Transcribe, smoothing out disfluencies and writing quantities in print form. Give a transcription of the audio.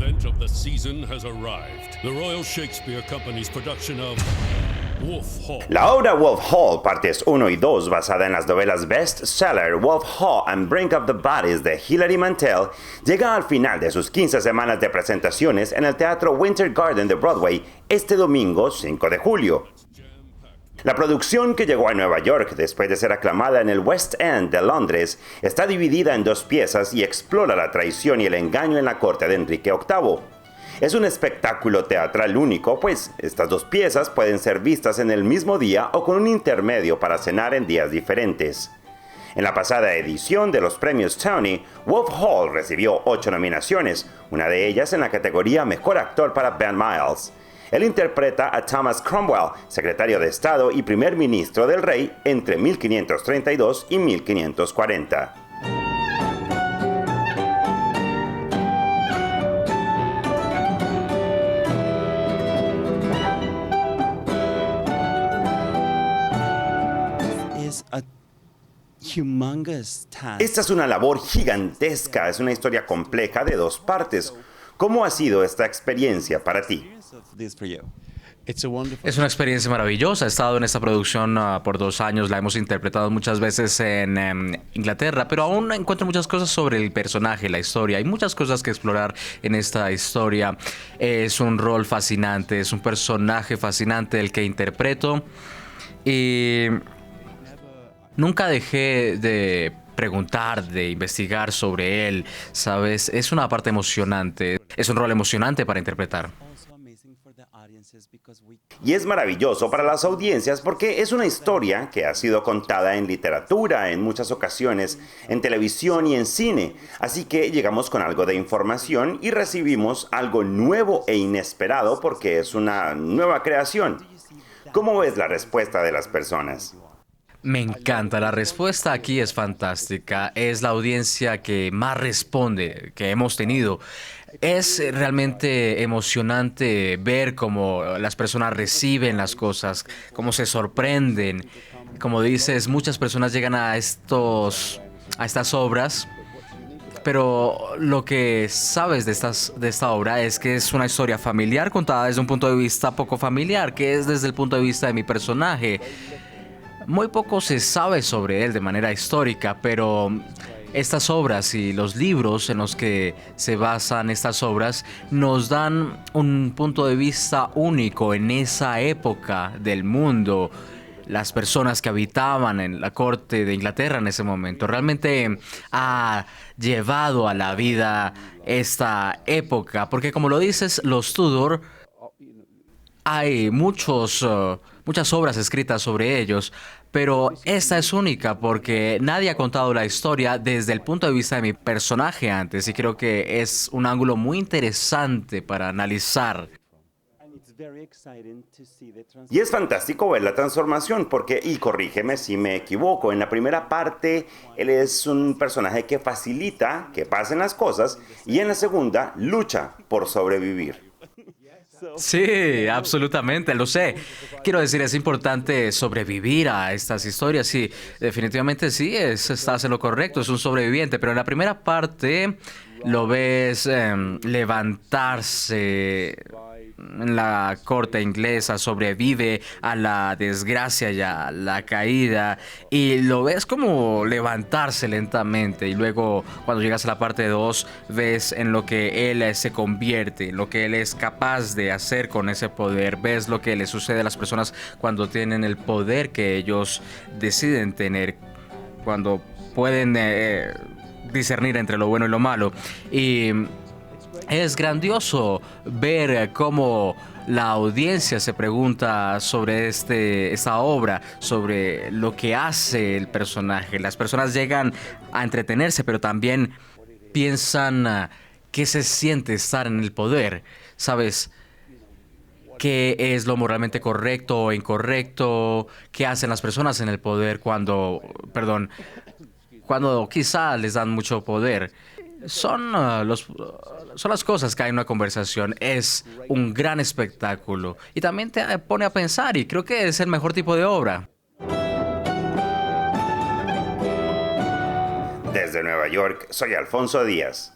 event of the season has arrived. The Royal Shakespeare Company's production of Wolf Hall. La obra Wolf Hall, partes 1 y 2, basada en las novelas bestseller Wolf Hall and Brink of the Bodies de Hilary Mantel, llega al final de sus 15 semanas de presentaciones en el Teatro Winter Garden de Broadway este domingo 5 de julio. La producción, que llegó a Nueva York después de ser aclamada en el West End de Londres, está dividida en 2 piezas y explora la traición y el engaño en la corte de Enrique VIII. Es un espectáculo teatral único, pues estas 2 piezas pueden ser vistas en el mismo día o con un intermedio para cenar en días diferentes. En la pasada edición de los premios Tony, Wolf Hall recibió 8 nominaciones, una de ellas en la categoría Mejor Actor para Ben Miles. Él interpreta a Thomas Cromwell, secretario de Estado y primer ministro del rey entre 1532 y 1540. Esta es una labor gigantesca, es una historia compleja de 2 partes. ¿Cómo ha sido esta experiencia para ti? Es una experiencia maravillosa. He estado en esta producción por 2 años, la hemos interpretado muchas veces en Inglaterra, pero aún encuentro muchas cosas sobre el personaje, la historia. Hay muchas cosas que explorar en esta historia. Es un rol fascinante, es un personaje fascinante el que interpreto. Y nunca dejé de preguntar, de investigar sobre él, ¿sabes? Es una parte emocionante, es un rol emocionante para interpretar. Y es maravilloso para las audiencias porque es una historia que ha sido contada en literatura, en muchas ocasiones, en televisión y en cine. Así que llegamos con algo de información y recibimos algo nuevo e inesperado porque es una nueva creación. ¿Cómo ves la respuesta de las personas? Me encanta, la respuesta aquí es fantástica, es la audiencia que más responde que hemos tenido. Es realmente emocionante ver cómo las personas reciben las cosas, cómo se sorprenden. Como dices, muchas personas llegan a estas obras, pero lo que sabes de esta obra es que es una historia familiar contada desde un punto de vista poco familiar, que es desde el punto de vista de mi personaje. Muy poco se sabe sobre él de manera histórica, pero estas obras y los libros en los que se basan estas obras nos dan un punto de vista único en esa época del mundo. Las personas que habitaban en la corte de Inglaterra en ese momento. Realmente ha llevado a la vida esta época, porque como lo dices, los Tudor, hay muchas obras escritas sobre ellos, pero esta es única porque nadie ha contado la historia desde el punto de vista de mi personaje antes, y creo que es un ángulo muy interesante para analizar. Y es fantástico ver la transformación porque, y corrígeme si me equivoco, en la primera parte él es un personaje que facilita que pasen las cosas y en la segunda lucha por sobrevivir. Sí, absolutamente, lo sé. Quiero decir, es importante sobrevivir a estas historias. Sí, definitivamente sí, estás en lo correcto, es un sobreviviente. Pero en la primera parte lo ves levantarse en la corte inglesa, sobrevive a la desgracia y a la caída, y lo ves como levantarse lentamente, y luego cuando llegas a la parte 2 ves en lo que él se convierte, lo que él es capaz de hacer con ese poder, ves lo que le sucede a las personas cuando tienen el poder que ellos deciden tener, cuando pueden discernir entre lo bueno y lo malo. Y es grandioso ver cómo la audiencia se pregunta sobre esta obra, sobre lo que hace el personaje. Las personas llegan a entretenerse, pero también piensan qué se siente estar en el poder. ¿Sabes? ¿Qué es lo moralmente correcto o incorrecto? ¿Qué hacen las personas en el poder cuando quizá les dan mucho poder? Son las cosas que hay en una conversación. Es un gran espectáculo y también te pone a pensar, y creo que es el mejor tipo de obra. Desde Nueva York, soy Alfonso Díaz.